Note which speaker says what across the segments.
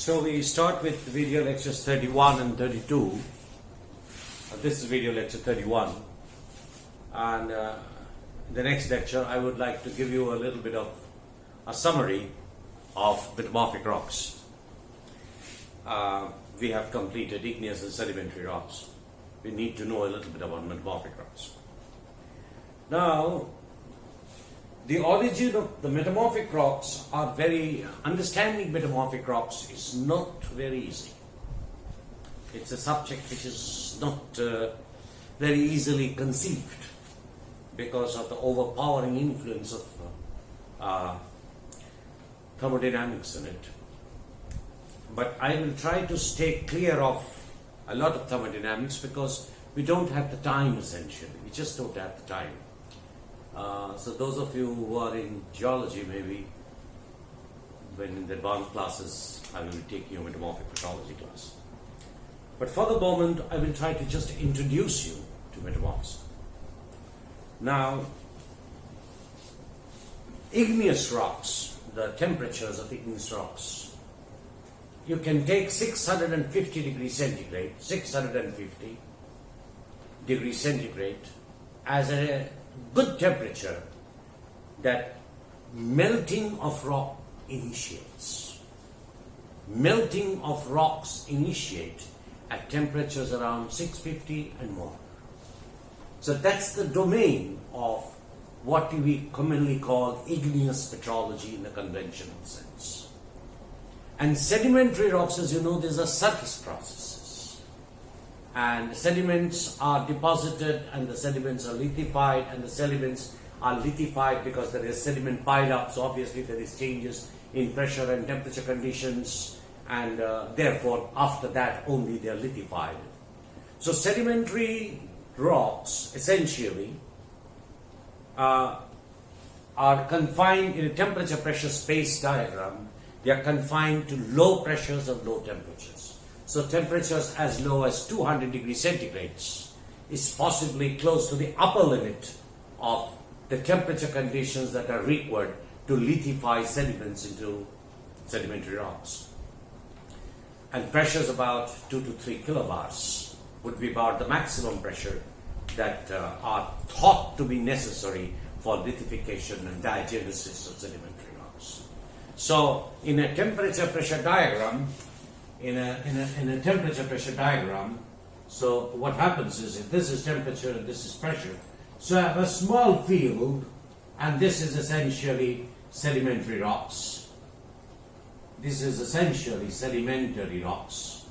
Speaker 1: So we start with video lectures 31 and 32. This is video lecture 31. And in the next lecture, I would like to give you a little bit of a summary of metamorphic rocks. We have completed igneous and sedimentary rocks. We need to know a little bit about metamorphic rocks. Now, the origin of the metamorphic rocks are understanding metamorphic rocks is not very easy. It's a subject which is not very easily conceived because of the overpowering influence of thermodynamics in it. But I will try to stay clear of a lot of thermodynamics because we don't have the time essentially. We just don't have the time. So those of you who are in geology, maybe when in the advanced classes, I will be taking a metamorphic petrology class. But for the moment, I will try to just introduce you to metamorphism. Now, igneous rocks, the temperatures of igneous rocks, you can take 650 degrees centigrade, 650 degrees centigrade as a good temperature that melting of rock initiates. Melting of rocks initiate at temperatures around 650 and more. So that's the domain of what we commonly call igneous petrology in the conventional sense. And sedimentary rocks, as you know, these are surface processes. And sediments are deposited and the sediments are lithified, and the sediments are lithified because there is sediment piled up, so obviously there is changes in pressure and temperature conditions, and therefore after that only they are lithified. So sedimentary rocks essentially are confined in a temperature pressure space diagram. They are confined to low pressures and low temperatures. So temperatures as low as 200 degrees centigrades is possibly close to the upper limit of the temperature conditions that are required to lithify sediments into sedimentary rocks. And pressures about 2 to 3 kilobars would be about the maximum pressure that are thought to be necessary for lithification and diagenesis of sedimentary rocks. So in a temperature pressure diagram, so what happens is, if this is temperature and this is pressure, so I have a small field, and this is essentially sedimentary rocks. This is essentially sedimentary rocks.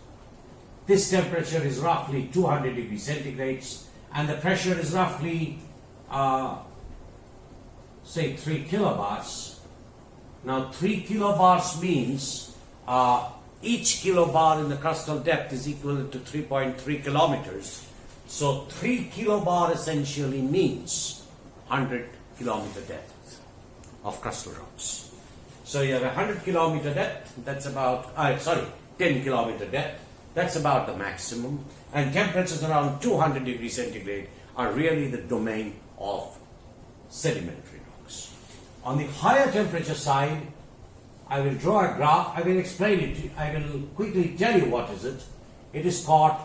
Speaker 1: This temperature is roughly 200 degrees centigrades, and the pressure is roughly, say, 3 kilobars. Now, 3 kilobars means each kilobar in the crustal depth is equivalent to 3.3 kilometers. So 3 kilobar essentially means 100 kilometer depth of crustal rocks. So you have a 100 kilometer depth, that's about, 10 kilometer depth, that's about the maximum. And temperatures around 200 degrees centigrade are really the domain of sedimentary rocks. On the higher temperature side, I will draw a graph, I will explain it to you, I will quickly tell you what is it. It is called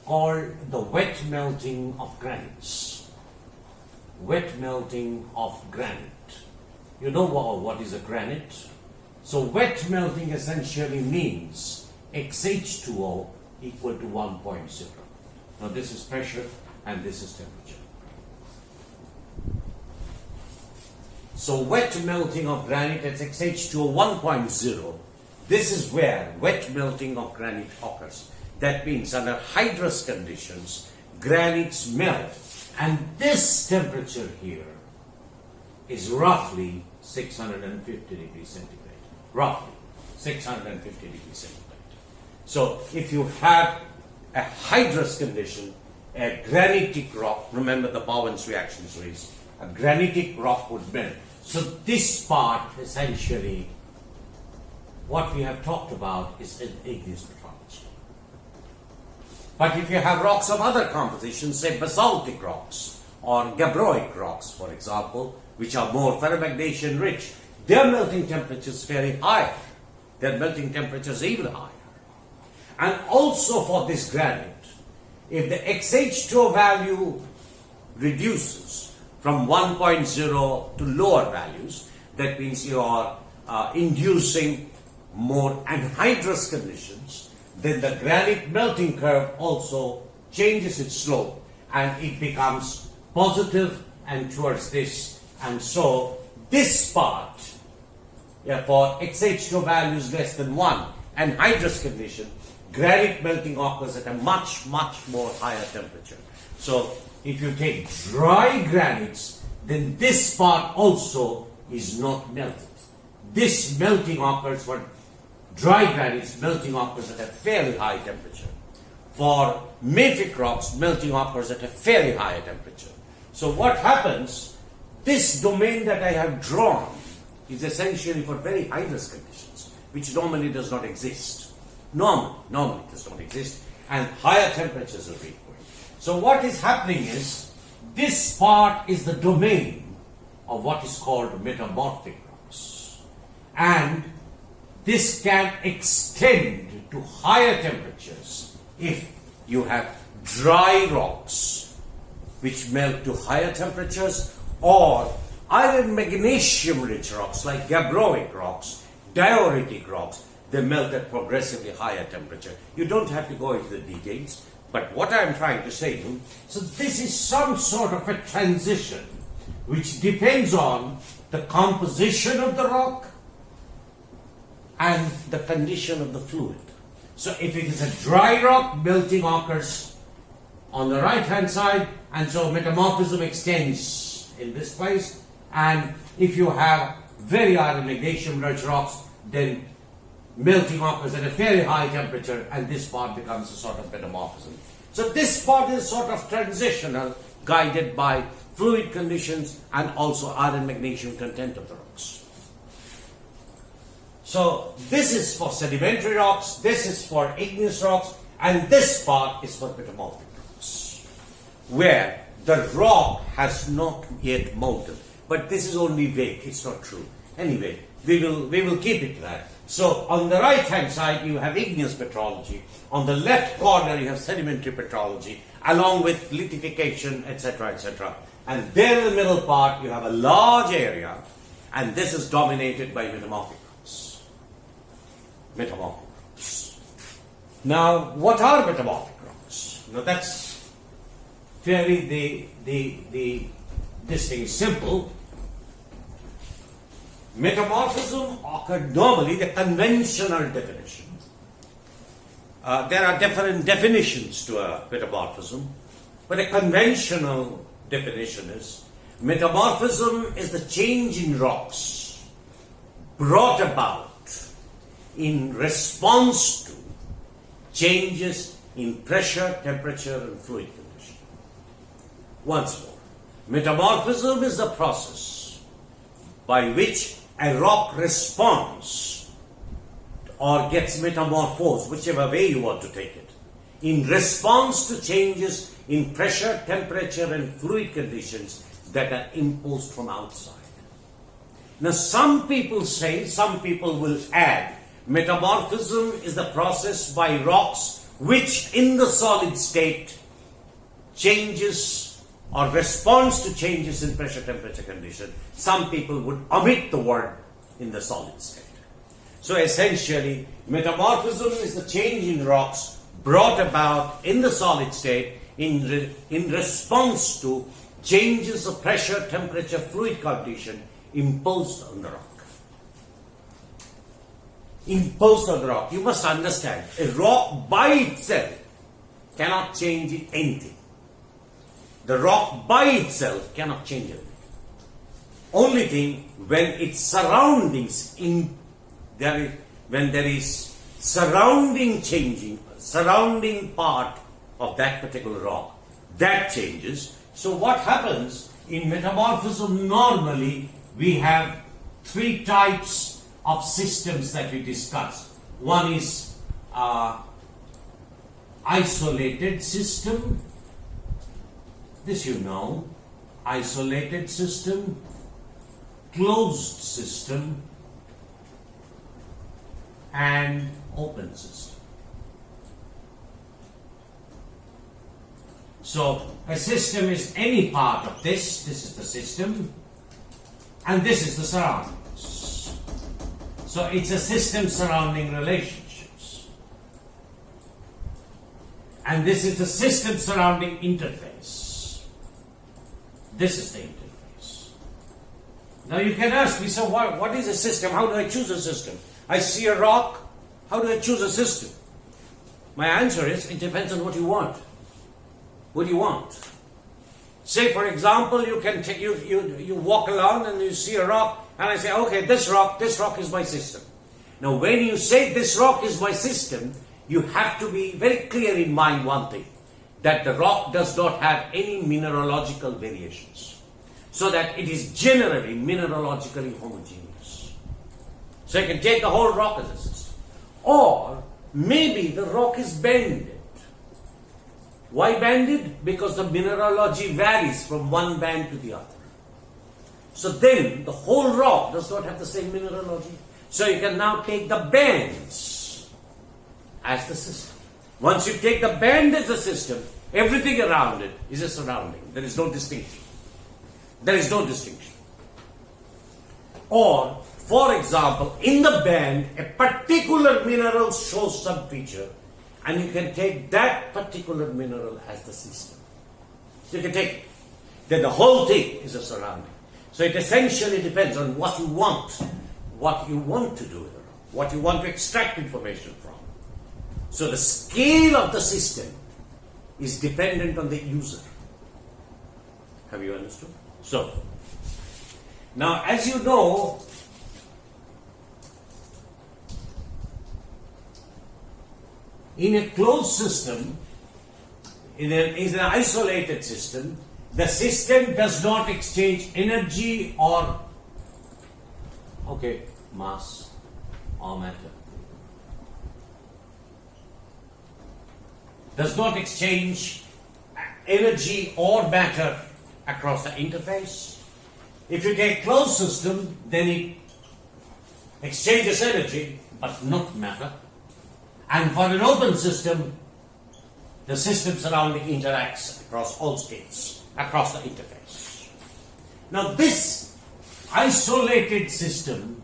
Speaker 1: the wet melting of granites. Wet melting of granite. You know what is a granite? So wet melting essentially means XH2O equal to 1.0. Now this is pressure and this is temperature. So wet melting of granite at XH2O 1.0, this is where wet melting of granite occurs. That means under hydrous conditions, granites melt, and this temperature here is roughly 650 degrees centigrade. Roughly 650 degrees centigrade. So if you have a hydrous condition, a granitic rock, remember the Bowen's reaction series, a granitic rock would melt. So this part, essentially, what we have talked about is igneous petrology. But if you have rocks of other compositions, say basaltic rocks or gabbroic rocks, for example, which are more ferromagnesian rich, their melting temperature is very high. Their melting temperature is even higher. And also for this granite, if the XH2O value reduces from 1.0 to lower values, that means you are inducing more anhydrous conditions, then the granite melting curve also changes its slope and it becomes positive and towards this. And so this part, for XH2O values less than 1 anhydrous condition, granite melting occurs at a much, much more higher temperature. So if you take dry granites, then this part also is not melted. This melting occurs for dry granites, melting occurs at a fairly high temperature. For mafic rocks, melting occurs at a fairly higher temperature. So what happens, this domain that I have drawn is essentially for very hydrous conditions, which normally does not exist. Normally it does not exist, and higher temperatures are required. So what is happening is, this part is the domain of what is called metamorphic rocks. And this can extend to higher temperatures if you have dry rocks which melt to higher temperatures, or iron magnesium rich rocks like gabbroic rocks, dioritic rocks, they melt at progressively higher temperature. You don't have to go into the details, but what I'm trying to say to you, so this is some sort of a transition which depends on the composition of the rock and the condition of the fluid. So if it is a dry rock, melting occurs on the right hand side, and so metamorphism extends in this place. And if you have very iron magnesium rich rocks, then melting occurs at a very high temperature, and this part becomes a sort of metamorphism. So this part is sort of transitional, guided by fluid conditions and also iron magnesium content of the rocks. So this is for sedimentary rocks, this is for igneous rocks, and this part is for metamorphic rocks, where the rock has not yet molten. But this is only vague, it's not true. Anyway, we will keep it that. So on the right hand side you have igneous petrology, on the left corner you have sedimentary petrology, along with lithification, etc., etc. And there in the middle part you have a large area, and this is dominated by metamorphic rocks. Metamorphic rocks. Now, what are metamorphic rocks? Now that's fairly this thing is simple. Metamorphism occurred normally, the conventional definition. There are different definitions to a metamorphism, but a conventional definition is, metamorphism is the change in rocks brought about in response to changes in pressure, temperature, and fluid condition. Once more, metamorphism is the process by which a rock responds or gets metamorphosed, whichever way you want to take it, in response to changes in pressure, temperature, and fluid conditions that are imposed from outside. Now, some people will add, metamorphism is the process by rocks which in the solid state changes or responds to changes in pressure, temperature, condition. Some people would omit the word in the solid state. So essentially, metamorphism is the change in rocks brought about in the solid state in response to changes of pressure, temperature, fluid condition imposed on the rock. Imposed on the rock. You must understand, a rock by itself cannot change anything. The rock by itself cannot change anything. Only thing, when its surroundings when there is surrounding part of that particular rock, that changes. So what happens in metamorphism, normally we have three types of systems that we discuss. One is isolated system. This you know, isolated system, closed system, and open system. So a system is any part of this. This is the system, and this is the surroundings. So it's a system surrounding relationships. And this is the system surrounding interface. This is the interface. Now you can ask me, so what is a system? How do I choose a system? I see a rock. How do I choose a system? My answer is, it depends on what you want. What do you want? Say, for example, you can you walk along and you see a rock, and I say, okay, this rock is my system. Now, when you say this rock is my system, you have to be very clear in mind one thing, that the rock does not have any mineralogical variations, so that it is generally mineralogically homogeneous. So you can take the whole rock as a system. Or maybe the rock is banded. Why banded? Because the mineralogy varies from one band to the other. So then the whole rock does not have the same mineralogy. So you can now take the bands as the system. Once you take the band as a system, everything around it is a surrounding. There is no distinction. There is no distinction. Or, for example, in the band, a particular mineral shows some feature, and you can take that particular mineral as the system. So you can take it. Then the whole thing is a surrounding. So it essentially depends on what you want to do with the rock, what you want to extract information from. So the scale of the system is dependent on the user. Have you understood? So, now as you know, in a closed system, in an isolated system, the system does not exchange energy or mass or matter. Does not exchange energy or matter across the interface. If you take closed system, then it exchanges energy but not matter. And for an open system, the system surrounding interacts across all states, across the interface. Now this isolated system,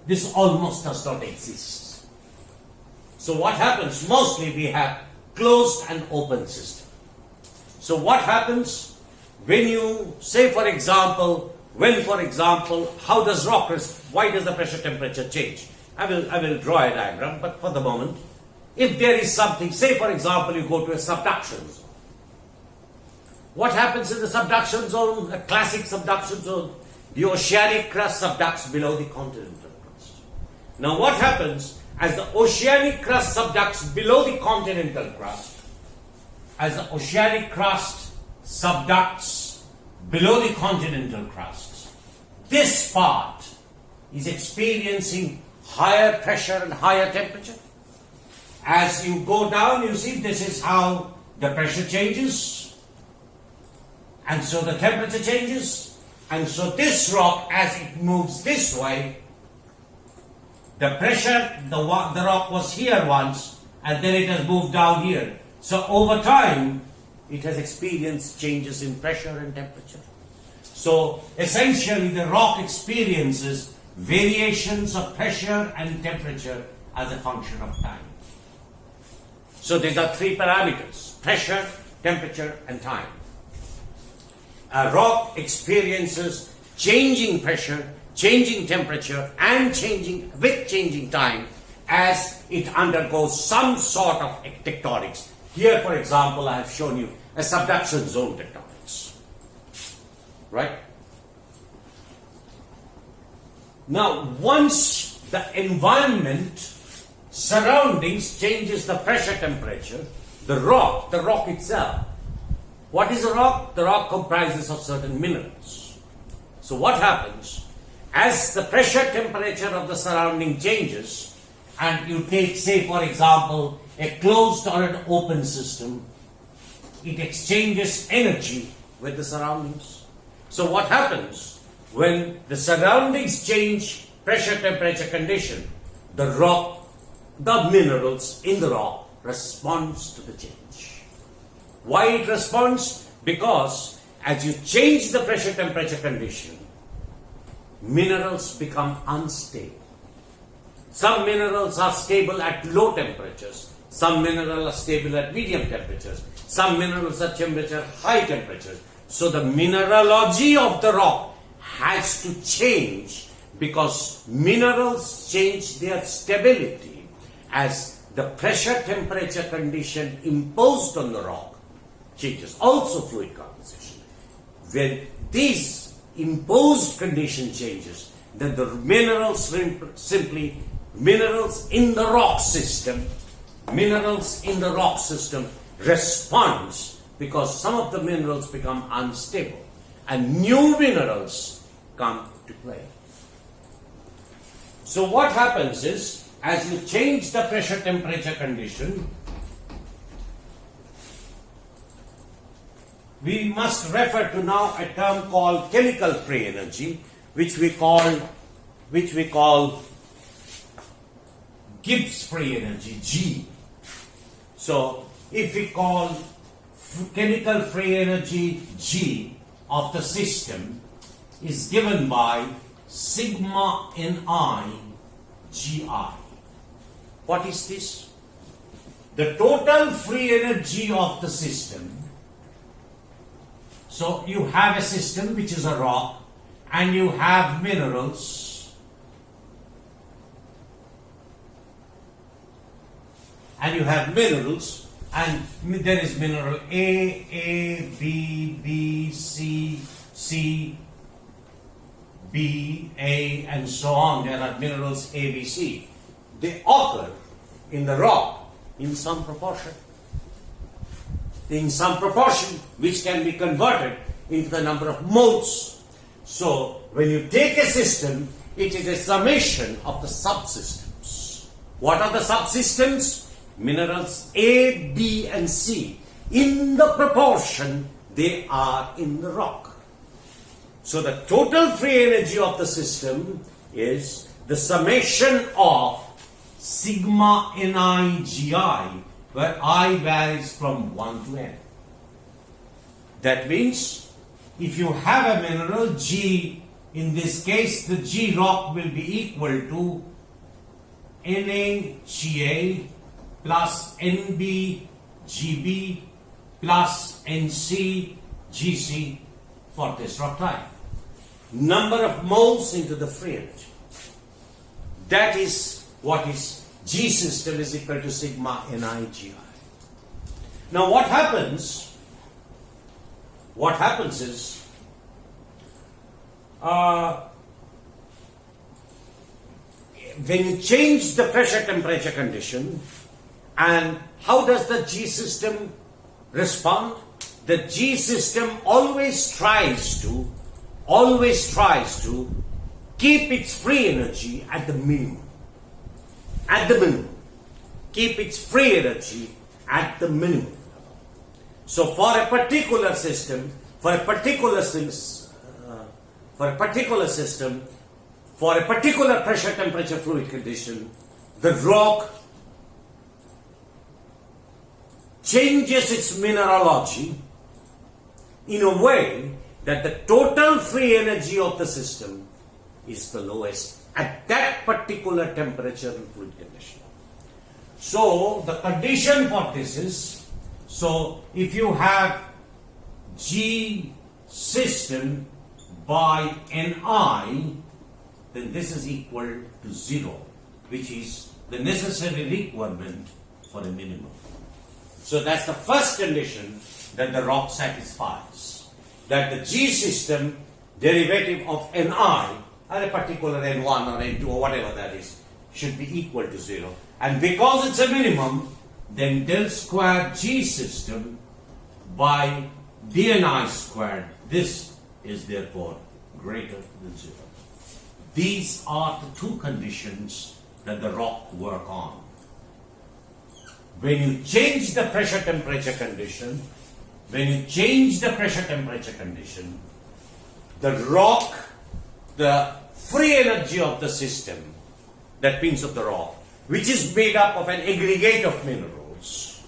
Speaker 1: this almost does not exist. So what happens? Mostly we have closed and open system. So what happens when you say, for example, how does rock why does the pressure temperature change? I will draw a diagram, but for the moment, if there is something, say for example, you go to a subduction zone. What happens in the subduction zone, a classic subduction zone? The oceanic crust subducts below the continental crust. Now what happens as the oceanic crust subducts below the continental crust? As the oceanic crust subducts below the continental crust, this part is experiencing higher pressure and higher temperature. As you go down, you see this is how the pressure changes, and so the temperature changes, and so this rock, as it moves this way, the pressure, the rock was here once, and then it has moved down here. So over time, it has experienced changes in pressure and temperature. So essentially, the rock experiences variations of pressure and temperature as a function of time. So these are three parameters: pressure, temperature, and time. A rock experiences changing pressure, changing temperature, and changing time as it undergoes some sort of tectonics. Here, for example, I have shown you a subduction zone tectonics. Right? Now, once the environment surroundings changes the pressure temperature, the rock itself. What is a rock? The rock comprises of certain minerals. So what happens? As the pressure temperature of the surrounding changes, and you take, say for example, a closed or an open system, it exchanges energy with the surroundings. So what happens? When the surroundings change pressure temperature condition, the minerals in the rock responds to the change. Why it responds? Because as you change the pressure temperature condition, minerals become unstable. Some minerals are stable at low temperatures. Some minerals are stable at medium temperatures. Some minerals are temperature high temperatures. So the mineralogy of the rock has to change because minerals change their stability as the pressure temperature condition imposed on the rock changes. Also fluid composition. When these imposed condition changes, then the minerals in the rock system responds because some of the minerals become unstable and new minerals come to play. So what happens is, as you change the pressure temperature condition, we must refer to now a term called chemical free energy, which we call Gibbs free energy, G. So if we call chemical free energy G of the system is given by sigma Ni Gi. What is this? The total free energy of the system. So you have a system which is a rock and you have minerals and there is mineral A, B, C, B, A and so on. There are minerals A, B, C. They occur in the rock in some proportion. Which can be converted into the number of moles. So when you take a system, it is a summation of the subsystems. What are the subsystems? Minerals A, B and C in the proportion they are in the rock. So the total free energy of the system is the summation of sigma Ni Gi, where I varies from 1 to n. That means if you have a mineral G, in this case the G rock will be equal to NaGa plus NbGb plus NcGc for this rock type. Number of moles into the free energy. That is what is G system is equal to sigma Ni Gi. Now what happens is when you change the pressure temperature condition, and how does the G system respond? The G system always tries to keep its free energy at the minimum. Keep its free energy at the minimum. So for a particular system, for a particular pressure temperature fluid condition, the rock changes its mineralogy in a way that the total free energy of the system is the lowest at that particular temperature and fluid condition. So the condition for this is, so if you have G system by Ni, then this is equal to 0, which is the necessary requirement for a minimum. So that's the first condition that the rock satisfies, that the G system derivative of Ni at a particular N1 or N2 or whatever that is should be equal to 0. And because it's a minimum, then del square G system by dNi squared, this is therefore greater than 0. These are the two conditions that the rock work on. When you change the pressure temperature condition, the rock, the free energy of the system, that means of the rock, which is made up of an aggregate of minerals,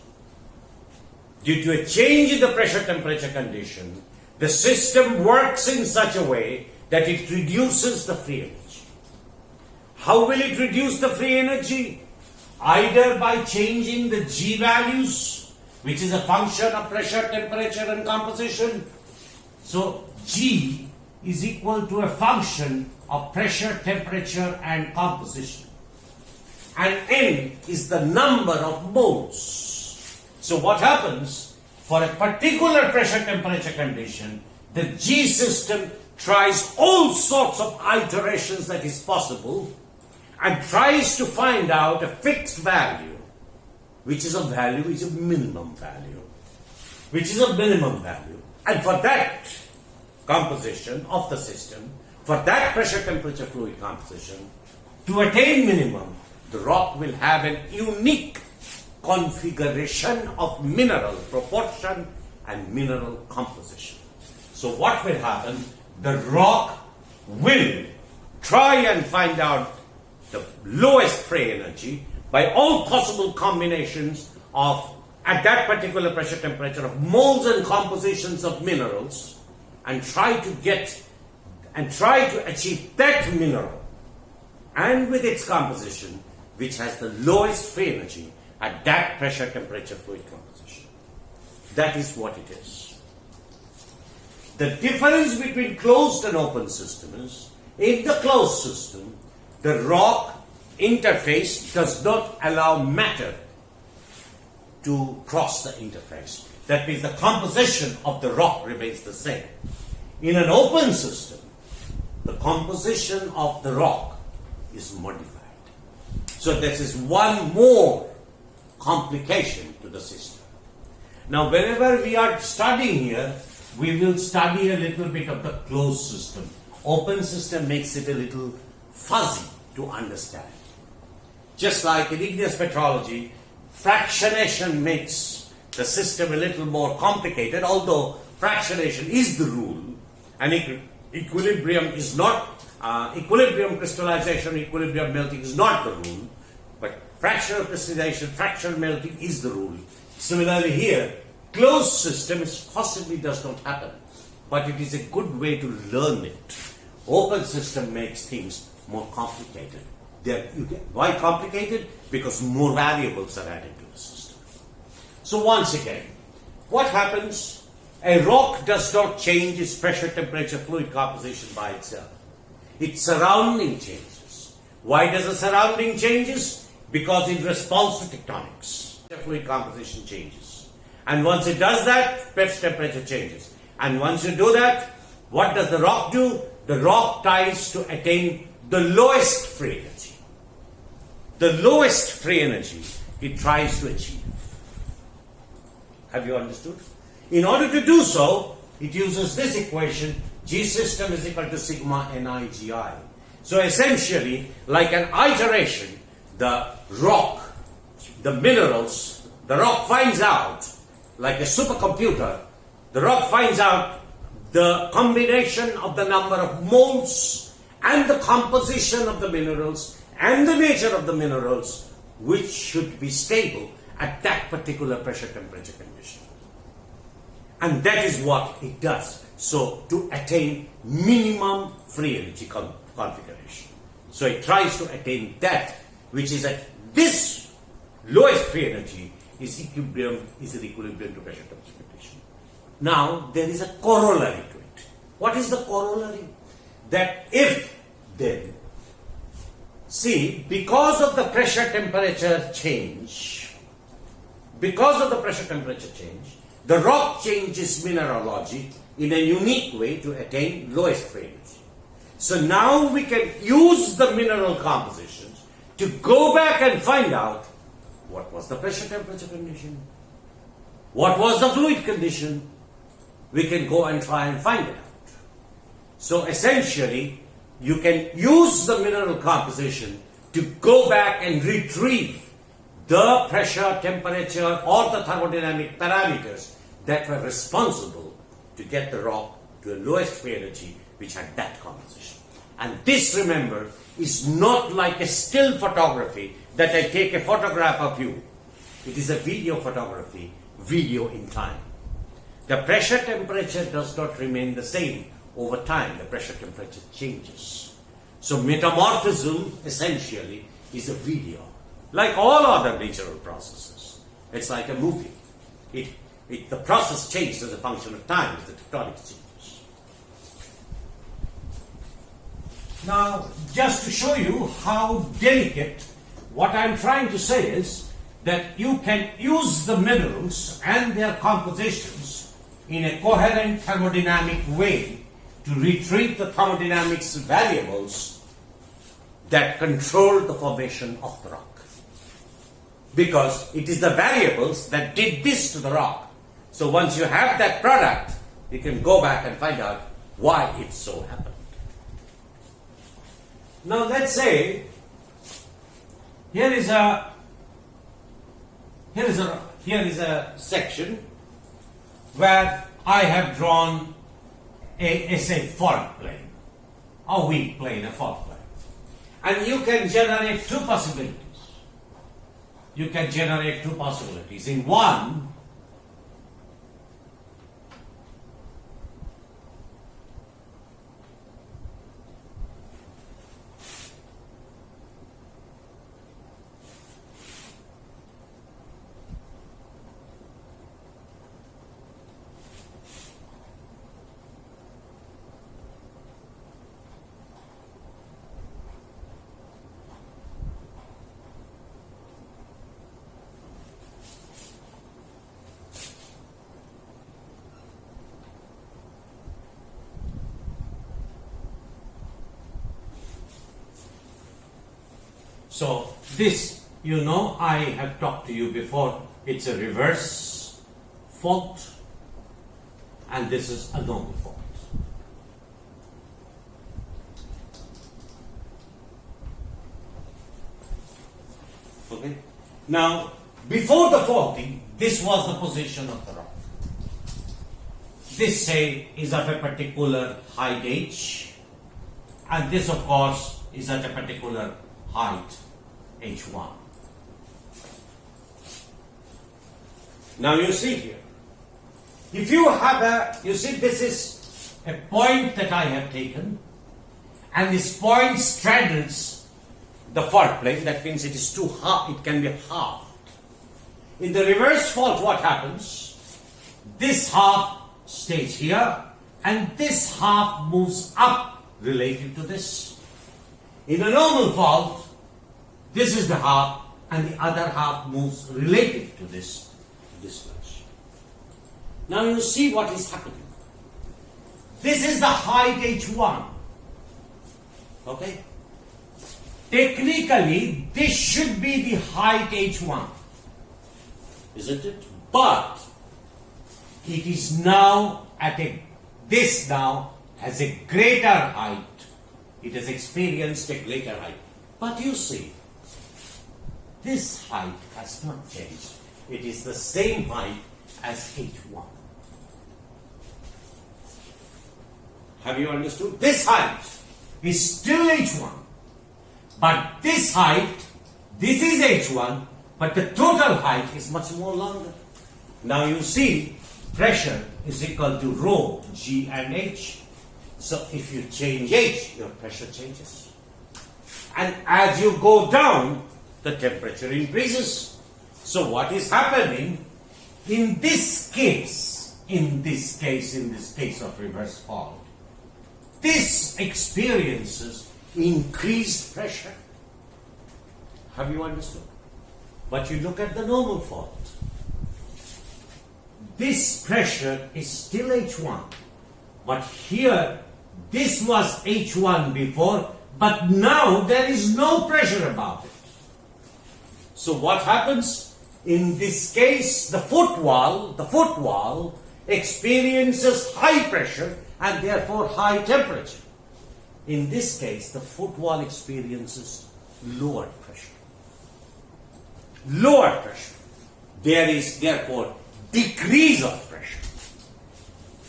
Speaker 1: due to a change in the pressure temperature condition, the system works in such a way that it reduces the free energy. How will it reduce the free energy? Either by changing the G values, which is a function of pressure, temperature and composition. So G is equal to a function of pressure, temperature and composition. And N is the number of moles. So what happens, for a particular pressure temperature condition, the G system tries all sorts of iterations that is possible and tries to find out a fixed value, which is a minimum value. And for that composition of the system, for that pressure temperature fluid composition, to attain minimum, the rock will have an unique configuration of mineral proportion and mineral composition. So what will happen? The rock will try and find out the lowest free energy by all possible combinations of, at that particular pressure temperature, of moles and compositions of minerals, and try to achieve that mineral and with its composition which has the lowest free energy at that pressure temperature fluid composition. That is what it is. The difference between closed and open system is, in the closed system, the rock interface does not allow matter to cross the interface. That means the composition of the rock remains the same. In an open system, the composition of the rock is modified. So this is one more complication to the system. Now, whenever we are studying here, we will study a little bit of the closed system. Open system makes it a little fuzzy to understand. Just like in igneous petrology, fractionation makes the system a little more complicated, although fractionation is the rule, and equilibrium is not, equilibrium crystallization, equilibrium melting is not the rule, but fractional crystallization, fractional melting is the rule. Similarly here, closed system possibly does not happen, but it is a good way to learn it. Open system makes things more complicated. Why complicated? Because more variables are added to the system. So once again, what happens? A rock does not change its pressure, temperature, fluid composition by itself. Its surrounding changes. Why does the surrounding changes? Because in response to tectonics, the fluid composition changes. And once it does that, pressure, temperature changes. And once you do that, what does the rock do? The rock tries to attain the lowest free energy. The lowest free energy it tries to achieve. Have you understood? In order to do so, it uses this equation, G system is equal to sigma Nigi. So essentially, like an iteration, the rock, the minerals, the rock finds out, like a supercomputer, the rock finds out the combination of the number of moles and the composition of the minerals and the nature of the minerals which should be stable at that particular pressure temperature condition. And that is what it does. So to attain minimum free energy configuration. So it tries to attain that which is at this lowest free energy is in equilibrium to pressure temperature condition. Now there is a corollary to it. What is the corollary? That if then, see, because of the pressure temperature change, the rock changes mineralogy in a unique way to attain lowest free energy. So now we can use the mineral compositions to go back and find out what was the pressure temperature condition, what was the fluid condition. We can go and try and find it out. So essentially, you can use the mineral composition to go back and retrieve the pressure, temperature, or the thermodynamic parameters that were responsible to get the rock to the lowest free energy which had that composition. And this, remember, is not like a still photography that I take a photograph of you. It is a video photography video in time. The pressure temperature does not remain the same over time. The pressure temperature changes. So metamorphism essentially is a video. Like all other natural processes. It's like a movie. The process changes as a function of time as the tectonics changes. Now, just to show you how delicate, what I'm trying to say is that you can use the minerals and their compositions in a coherent thermodynamic way to retrieve the thermodynamics variables that control the formation of the rock. Because it is the variables that did this to the rock. So once you have that product, you can go back and find out why it so happened. Now let's say here is a section where I have drawn a fault plane, a weak plane, a fault plane. And you can generate two possibilities. You can generate two possibilities. In one, so this, you know, I have talked to you before, it's a reverse fault and this is a normal fault. Okay. Now, before the faulting, this was the position of the rock. This, say, is of a particular height h, and this, of course, is at a particular height h1. Now you see here, if you have you see this is a point that I have taken, and this point straddles the fault plane. That means it is it can be halved. In the reverse fault, what happens? This half stays here, and this half moves up relative to this. In a normal fault, this is the half, and the other half moves relative to this much. Now you see what is happening. This is the height h1. Okay? Technically, this should be the height h1. Isn't it? But it is now this now has a greater height. It has experienced a greater height. But you see, this height has not changed. It is the same height as h1. Have you understood? This height is still h1. But this height, this is h1, but the total height is much more longer. Now you see, pressure is equal to rho, g and h. So if you change h, your pressure changes. And as you go down, the temperature increases. So what is happening in this case of reverse fault, this experiences increased pressure. Have you understood? But you look at the normal fault. This pressure is still h1. But here, this was h1 before, but now there is no pressure about it. So what happens? In this case, the footwall experiences high pressure and therefore high temperature. In this case, the footwall experiences lower pressure. Lower pressure. There is therefore decrease of pressure.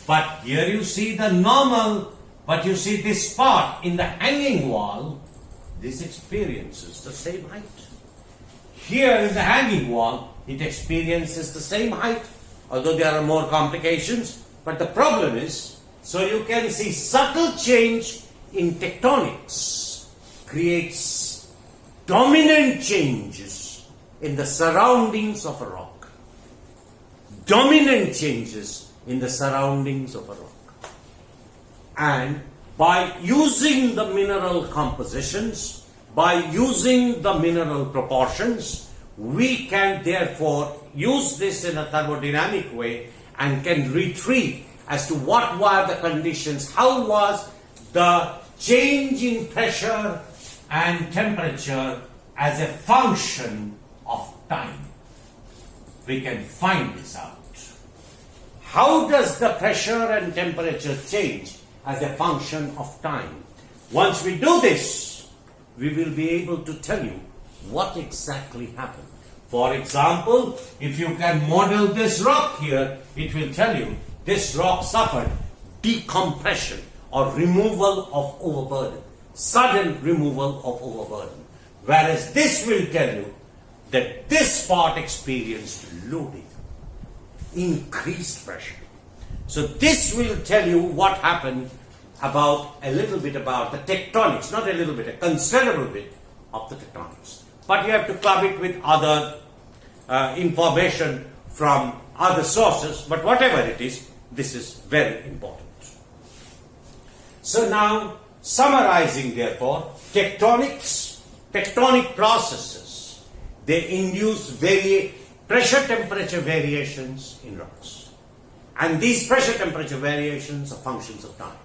Speaker 1: But here you see the normal, but you see this part in the hanging wall, this experiences the same height. Here in the hanging wall, it experiences the same height, although there are more complications. But the problem is, so you can see subtle change in tectonics creates dominant changes in the surroundings of a rock. Dominant changes in the surroundings of a rock. And by using the mineral compositions, by using the mineral proportions, we can therefore use this in a thermodynamic way and can retrieve as to what were the conditions, how was the change in pressure and temperature as a function of time. We can find this out. How does the pressure and temperature change as a function of time? Once we do this, we will be able to tell you what exactly happened. For example, if you can model this rock here, it will tell you this rock suffered decompression or removal of overburden, sudden removal of overburden. Whereas this will tell you that this part experienced loading, increased pressure. So this will tell you what happened about a little bit about the tectonics, not a little bit, a considerable bit of the tectonics. But you have to club it with other information from other sources, but whatever it is, this is very important. So now, summarizing therefore, tectonic processes, they induce pressure temperature variations in rocks. And these pressure temperature variations are functions of time.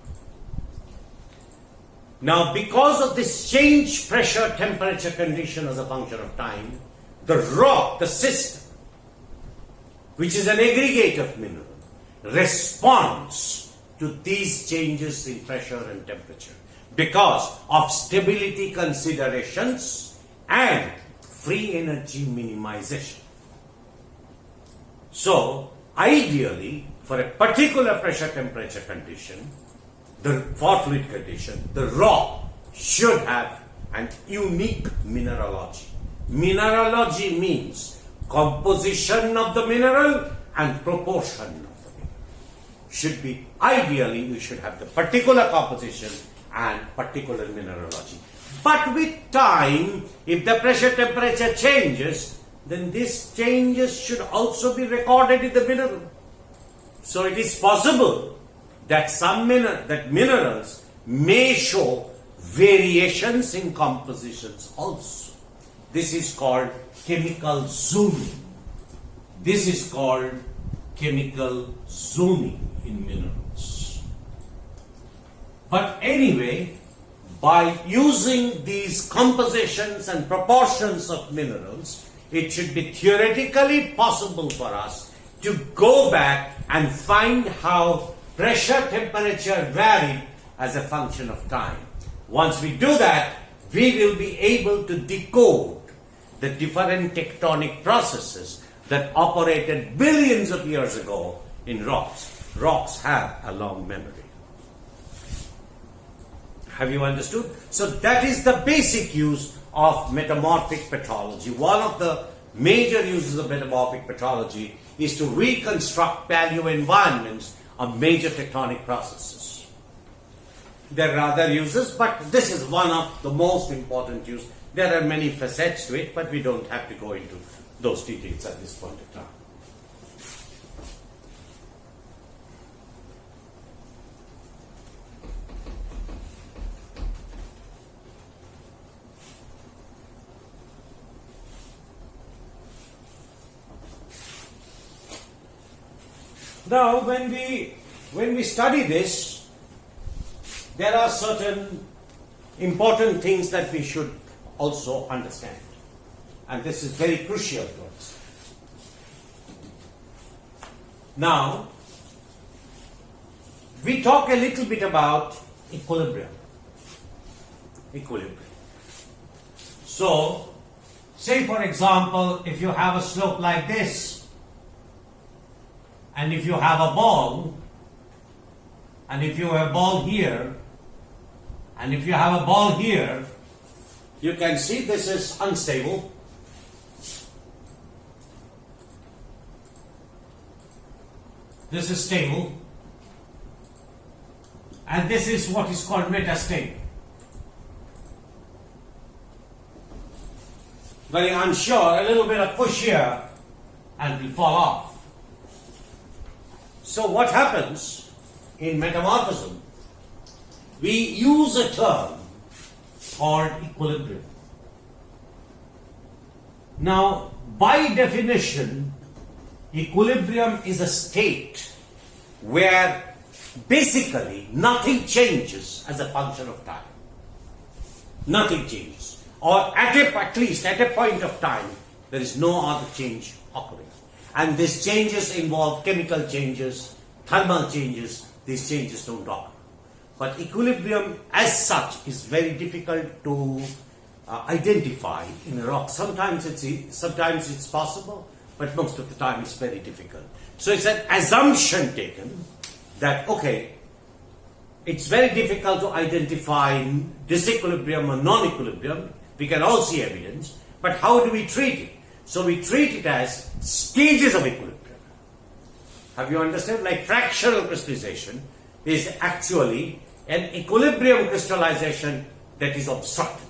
Speaker 1: Now, because of this change pressure temperature condition as a function of time, the rock, the system, which is an aggregate of mineral, responds to these changes in pressure and temperature because of stability considerations and free energy minimization. So, ideally, for a particular pressure temperature condition, for fluid condition, the rock should have an unique mineralogy. Mineralogy means composition of the mineral and proportion of the mineral. Should be, ideally, you should have the particular composition and particular mineralogy. But with time, if the pressure temperature changes, then these changes should also be recorded in the mineral. So it is possible that minerals may show variations in compositions also. This is called chemical zoning. This is called chemical zoning in minerals. But anyway, by using these compositions and proportions of minerals, it should be theoretically possible for us to go back and find how pressure temperature varied as a function of time. Once we do that, we will be able to decode the different tectonic processes that operated billions of years ago in rocks. Rocks have a long memory. Have you understood? So that is the basic use of metamorphic petrology. One of the major uses of metamorphic petrology is to reconstruct paleo environments of major tectonic processes. There are other uses, but this is one of the most important uses. There are many facets to it, but we don't have to go into those details at this point in time. Now, when we study this, there are certain important things that we should also understand. And this is very crucial to us. Now, we talk a little bit about equilibrium. So, say for example, if you have a slope like this, and if you have a ball, and if you have a ball here, and if you have a ball here, you can see this is unstable. This is stable. And this is what is called metastable. Very unsure, a little bit of push here and will fall off. So what happens in metamorphism? We use a term called equilibrium. Now, by definition, equilibrium is a state where basically nothing changes as a function of time. Nothing changes. Or at least at a point of time, there is no other change occurring. And these changes involve chemical changes, thermal changes. These changes don't occur. But equilibrium as such is very difficult to identify in a rock. Sometimes it's possible, but most of the time it's very difficult. So it's an assumption taken that, okay, it's very difficult to identify disequilibrium or non-equilibrium. We can all see evidence, but how do we treat it? So we treat it as stages of equilibrium. Have you understood? Like fractional crystallization is actually an equilibrium crystallization that is obstructed.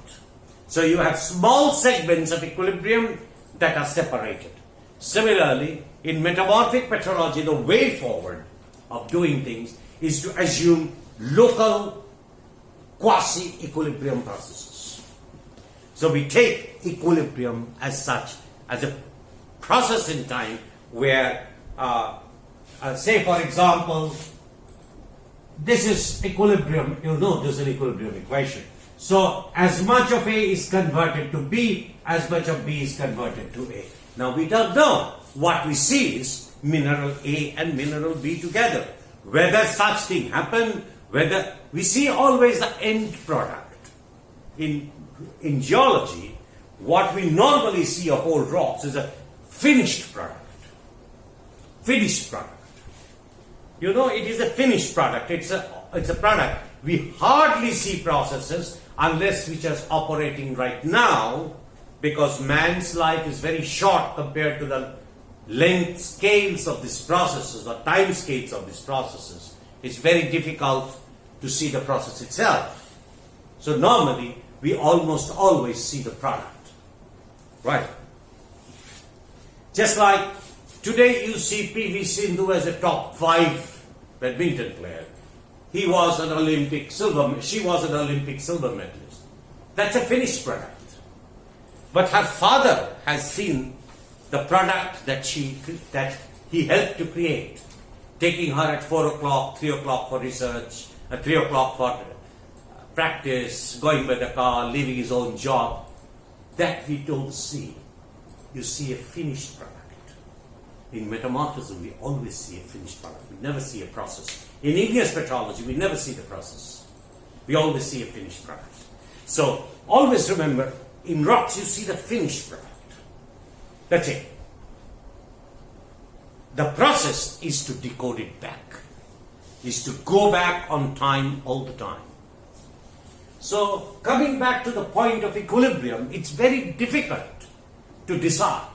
Speaker 1: So you have small segments of equilibrium that are separated. Similarly, in metamorphic petrology, the way forward of doing things is to assume local quasi-equilibrium processes. So we take equilibrium as such, as a process in time where, say for example, this is equilibrium, you know this is an equilibrium equation. So as much of A is converted to B, as much of B is converted to A. Now we don't know. What we see is mineral A and mineral B together. Whether such thing happen, whether we see always the end product. In geology, what we normally see of old rocks is a finished product. Finished product. You know, it is a finished product. It's a product. We hardly see processes unless which is operating right now, because man's life is very short compared to the length scales of these processes or time scales of these processes. It's very difficult to see the process itself. So normally, we almost always see the product. Right? Just like today you see PV Sindhu as a top 5 badminton player. She was an Olympic silver medalist. That's a finished product. But her father has seen the product that he helped to create, taking her at 4 o'clock, 3 o'clock for research, at 3 o'clock for practice, going by the car, leaving his own job. That we don't see. You see a finished product. In metamorphism, we always see a finished product. We never see a process. In IES petrology, we never see the process. We always see a finished product. So, always remember, in rocks, you see the finished product. That's it. The process is to decode it back. Is to go back on time all the time. So, coming back to the point of equilibrium, it's very difficult to decide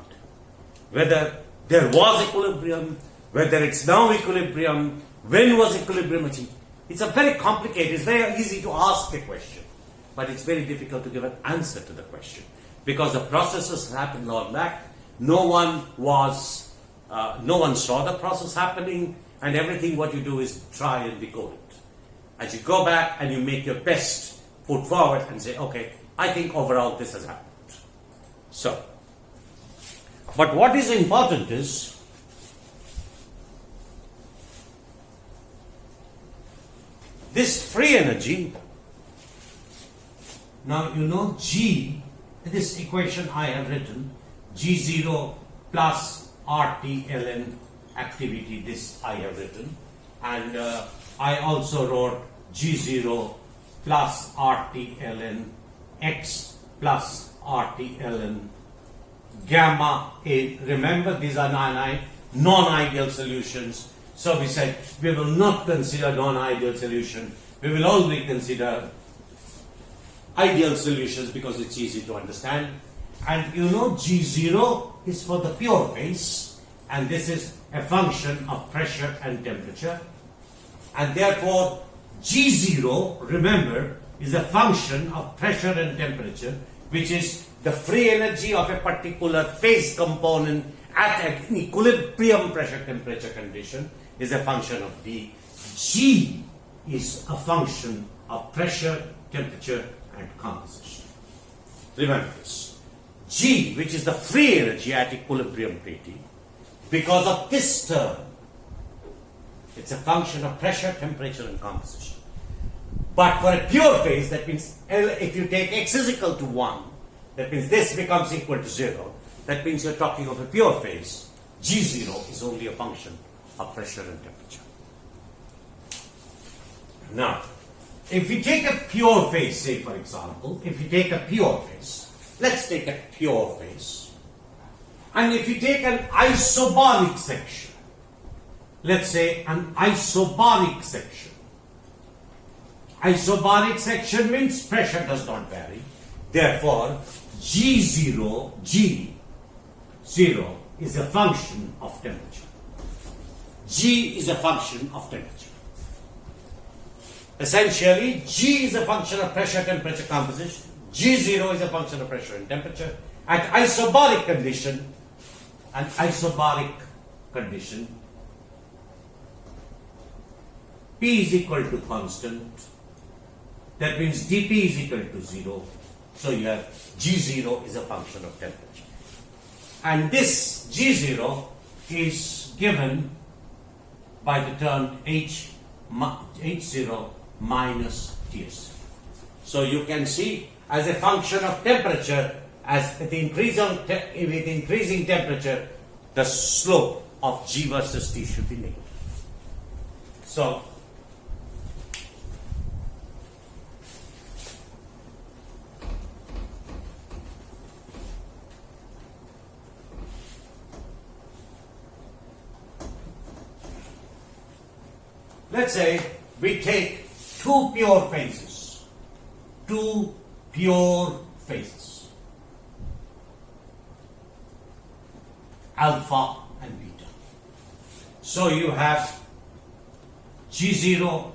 Speaker 1: whether there was equilibrium, whether it's now equilibrium, when was equilibrium achieved. It's a very complicated, it's very easy to ask the question, but it's very difficult to give an answer to the question, because the processes happened long back, no one saw the process happening, and everything what you do is try and decode it. As you go back and you make your best foot forward and say, okay, I think overall this has happened. So, but what is important is this free energy. Now you know G, this equation I have written, G0 plus RT ln activity, this I have written, and I also wrote G0 plus RT ln X plus RT ln gamma A. Remember, these are non-ideal solutions. So we said we will not consider non-ideal solution. We will only consider ideal solutions because it's easy to understand. And you know G0 is for the pure phase and this is a function of pressure and temperature. And therefore, G0, remember, is a function of pressure and temperature, which is the free energy of a particular phase component at an equilibrium pressure temperature condition is a function of B. G is a function of pressure, temperature, and composition. Remember this. G, which is the free energy at equilibrium Pt, because of this term, it's a function of pressure, temperature, and composition. But for a pure phase, that means if you take x is equal to 1, that means this becomes equal to 0. That means you're talking of a pure phase. G0 is only a function of pressure and temperature. Now, if we take a pure phase, say for example, if you take a pure phase, let's take a pure phase, and if you take an isobaric section, let's say an isobaric section. Isobaric section means pressure does not vary. Therefore, G0 is a function of temperature. G is a function of temperature. Essentially, G is a function of pressure, temperature, composition. G0 is a function of pressure and temperature. At isobaric condition, P is equal to constant. That means dP is equal to 0. So you have G0 is a function of temperature. And this G0 is given by the term H0 minus Ts. So you can see as a function of temperature, as with increasing temperature, the slope of G versus T should be negative. So let's say we take two pure phases, alpha and beta. So you have G0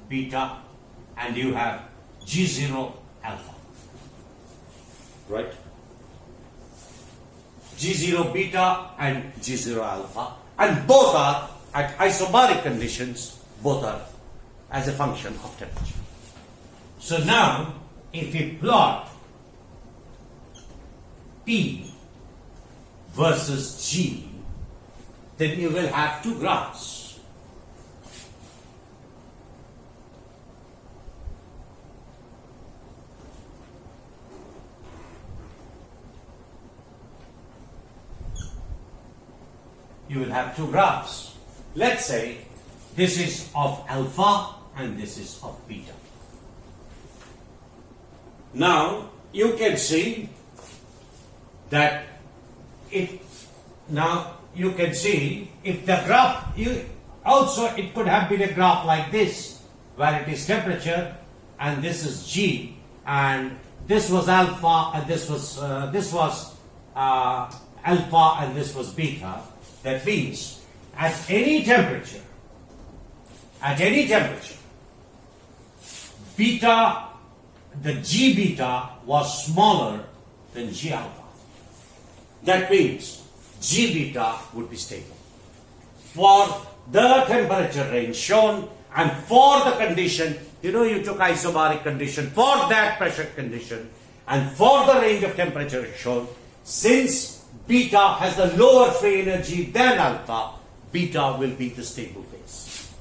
Speaker 1: beta and you have G0 alpha, right? G0 beta and G0 alpha, and both are at isobaric conditions, both are as a function of temperature. So now, if we plot P versus G, then you will have two graphs. You will have two graphs. Let's say this is of alpha and this is of beta. Now you can see that if the graph, it could have been a graph like this, where it is temperature and this is G and this was alpha and this was alpha and this was beta. That means at any temperature, beta, the G beta was smaller than G alpha. That means G beta would be stable for the temperature range shown and for the condition. You took isobaric condition for that pressure condition and for the range of temperature shown. Since beta has the lower free energy than alpha, beta will be the stable phase.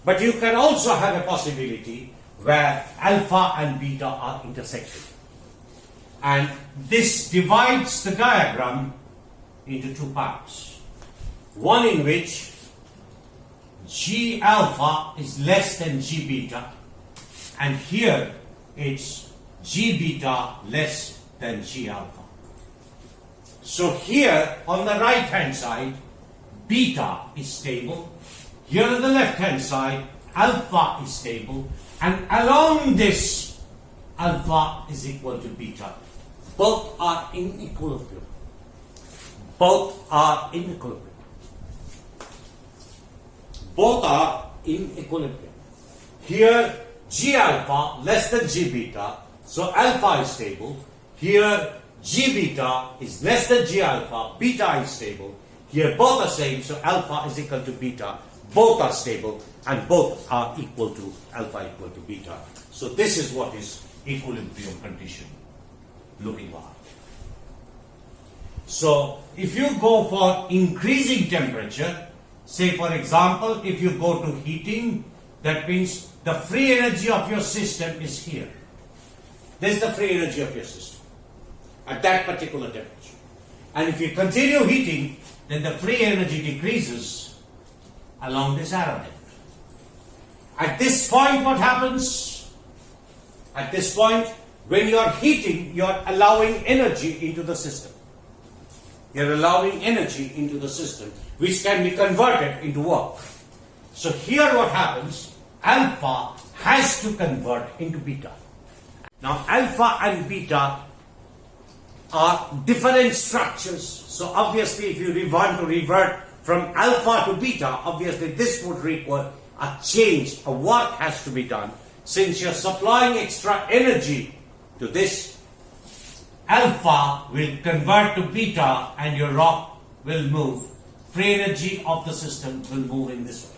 Speaker 1: But you can also have a possibility where alpha and beta are intersecting. And this divides the diagram into two parts. One in which G alpha is less than G beta, and here it's G beta less than G alpha. So here on the right hand side, beta is stable. Here on the left hand side, alpha is stable. And along this, alpha is equal to beta. Both are in equilibrium. both are in equilibrium. Both are in equilibrium. Here G alpha less than G beta, so alpha is stable. Here G beta is less than G alpha, beta is stable. Here both are same, so alpha is equal to beta. Both are stable and both are equal to alpha equal to beta. So this is what is equilibrium condition looking like. So if you go for increasing temperature, say for example, if you go to heating, that means the free energy of your system is here. This is the free energy of your system at that particular temperature. And if you continue heating, then the free energy decreases along this arrow head. At this point, what happens? At this point, when you are heating, you are allowing energy into the system. You are allowing energy into the system, which can be converted into work. So here what happens, alpha has to convert into beta. Now alpha and beta are different structures. So obviously if you want to revert from alpha to beta, obviously this would require a change, a work has to be done. Since you're supplying extra energy to this, alpha will convert to beta and your rock will move. Free energy of the system will move in this way.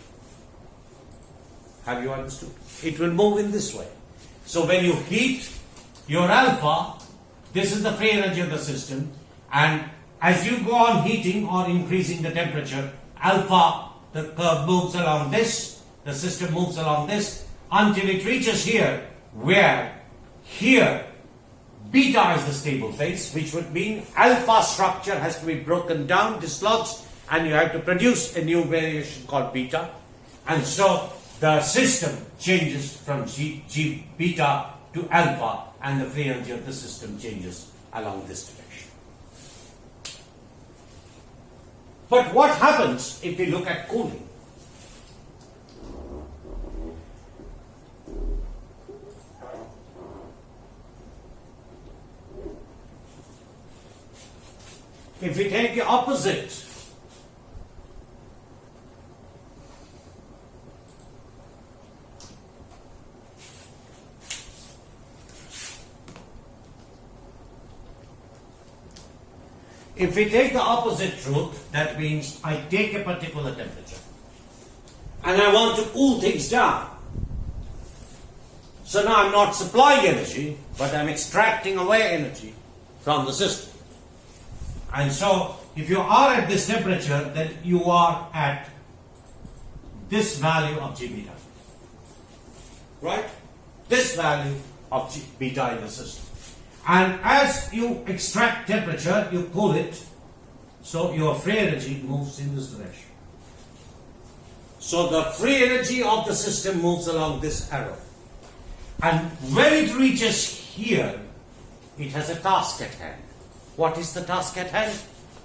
Speaker 1: Have you understood? It will move in this way. So when you heat your alpha, this is the free energy of the system, and as you go on heating or increasing the temperature, alpha, the curve moves along this, the system moves along this, until it reaches here, where here beta is the stable phase, which would mean alpha structure has to be broken down, dislodged, and you have to produce a new variation called beta. And so the system changes from G beta to alpha, and the free energy of the system changes along this direction. But what happens if we look at cooling? If we take the opposite, if we take the opposite truth, that means I take a particular temperature and I want to cool things down. So now I'm not supplying energy, but I'm extracting away energy from the system. And so, if you are at this temperature, then you are at this value of G beta. Right? This value of G beta in the system. And as you extract temperature, you cool it, so your free energy moves in this direction. So the free energy of the system moves along this arrow. And when it reaches here, it has a task at hand. What is the task at hand?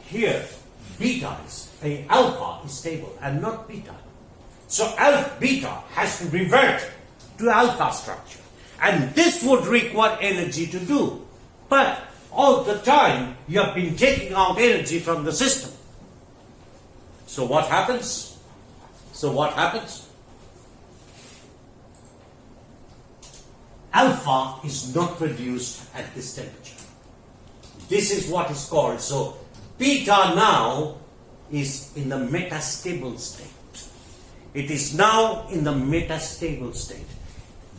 Speaker 1: Here, alpha is stable and not beta. So beta has to revert to alpha structure. And this would require energy to do. But all the time, you have been taking out energy from the system. So what happens? Alpha is not produced at this temperature. This is what is called, so beta now is in the metastable state. It is now in the metastable state.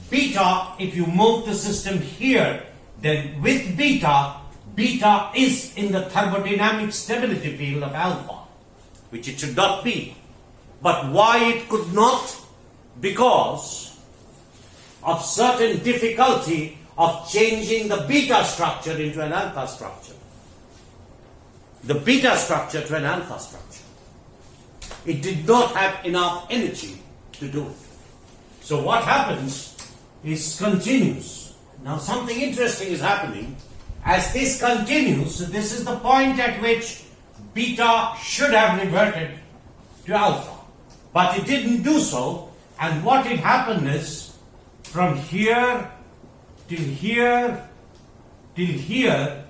Speaker 1: Beta, if you move the system here, then with beta is in the thermodynamic stability field of alpha, which it should not be. But why it could not? Because of certain difficulty of changing the beta structure into an alpha structure. The beta structure to an alpha structure. It did not have enough energy to do it. So what happens is continues. Now something interesting is happening. As this continues, so this is the point at which beta should have reverted to alpha. But it didn't do so, and what had happened is, from here till here till here,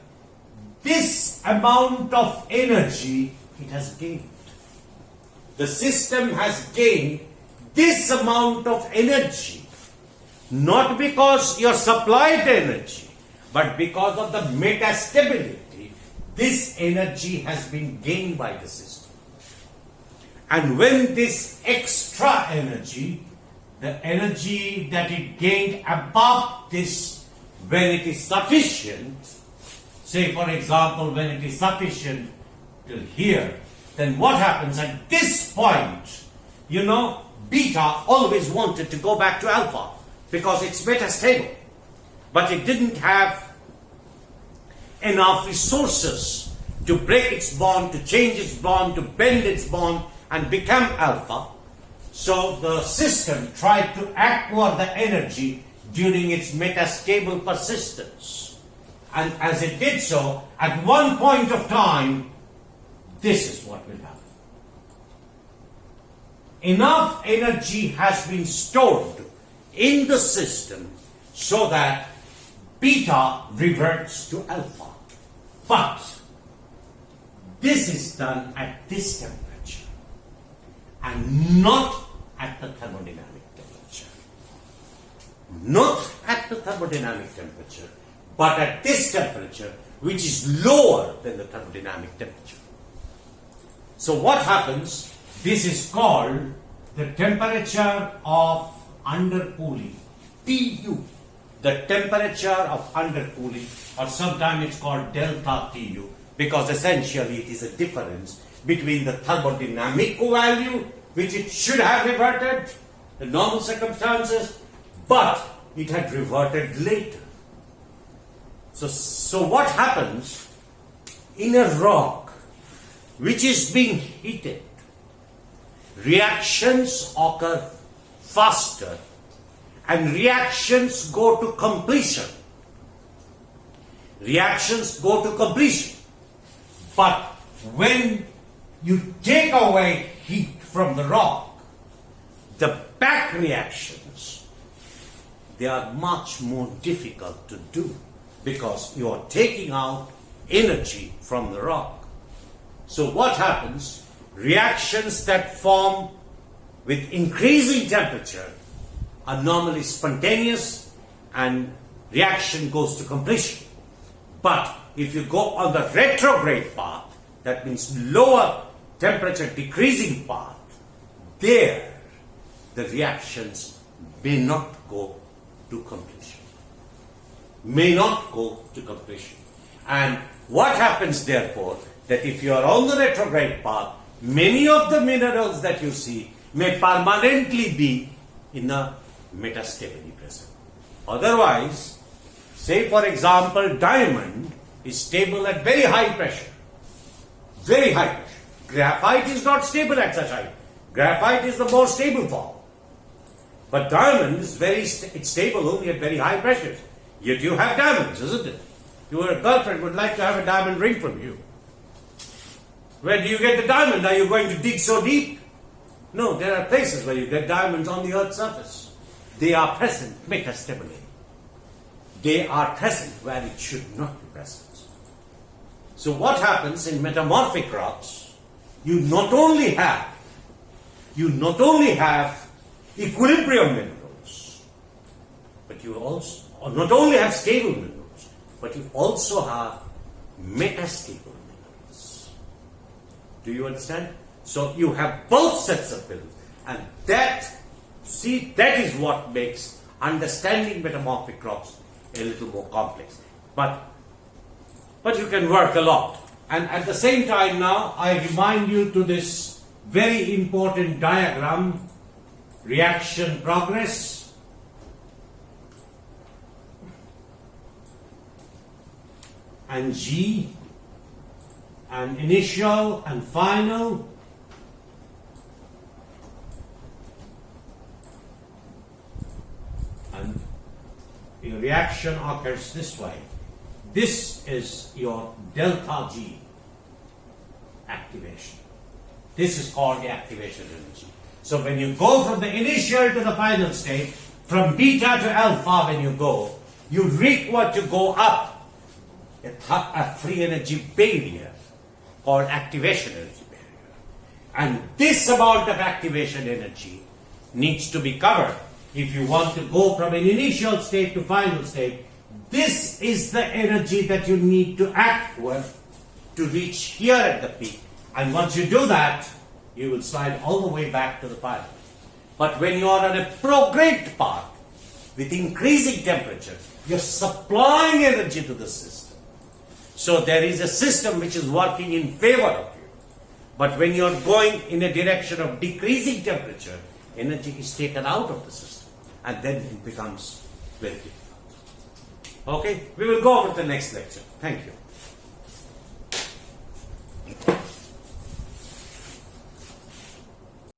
Speaker 1: this amount of energy it has gained. The system has gained this amount of energy, not because you supplied energy, but because of the metastability. This energy has been gained by the system. And when this extra energy, the energy that it gained above this, when it is sufficient, say for example, when it is sufficient till here, then what happens at this point? Beta always wanted to go back to alpha because it's metastable. But it didn't have enough resources to break its bond, to change its bond, to bend its bond and become alpha. So the system tried to acquire the energy during its metastable persistence. And as it did so, at one point of time, this is what will happen. Enough energy has been stored in the system so that beta reverts to alpha. But this is done at this temperature and not at the thermodynamic temperature. Not at the thermodynamic temperature, but at this temperature, which is lower than the thermodynamic temperature. So what happens? This is called the temperature of undercooling, TU. The temperature of undercooling, or sometimes it's called delta TU, because essentially it is a difference between the thermodynamic value, which it should have reverted, the normal circumstances, but it had reverted later. So what happens in a rock which is being heated? Reactions occur faster and reactions go to completion. Reactions go to completion. But when you take away heat from the rock, the back reactions, they are much more difficult to do because you are taking out energy from the rock. So what happens? Reactions that form with increasing temperature are normally spontaneous and reaction goes to completion. But if you go on the retrograde path, that means lower temperature decreasing path, there the reactions may not go to completion. May not go to completion. And what happens therefore, that if you are on the retrograde path, many of the minerals that you see may permanently be in a metastability present. Otherwise, say for example, diamond is stable at very high pressure. Very high pressure. Graphite is not stable at such high. Graphite is the more stable form. But diamond is it's stable only at very high pressures. Yet you have diamonds, isn't it? Your girlfriend would like to have a diamond ring from you. Where do you get the diamond? Are you going to dig so deep? No, there are places where you get diamonds on the Earth's surface. They are present metastably. They are present where it should not be present. So what happens in metamorphic rocks? You not only have equilibrium minerals, but you also not only have stable minerals, but you also have metastable minerals. Do you understand? So you have both sets of minerals, and that is what makes understanding metamorphic rocks a little more complex. But you can work a lot. And at the same time now, I remind you to this very important diagram, reaction progress. And G, and initial and final. And your reaction occurs this way. This is your delta G activation. This is called the activation energy. So when you go from the initial to the final state, from beta to alpha when you go, you require to go up a free energy barrier called activation energy barrier. And this amount of activation energy needs to be covered. If you want to go from an initial state to final state, this is the energy that you need to act with to reach here at the peak. And once you do that, you will slide all the way back to the final. But when you are on a prograde path with increasing temperature, you're supplying energy to the system. So there is a system which is working in favor of you. But when you're going in a direction of decreasing temperature, energy is taken out of the system. And then it becomes very difficult. Okay, we will go over to the next lecture. Thank you.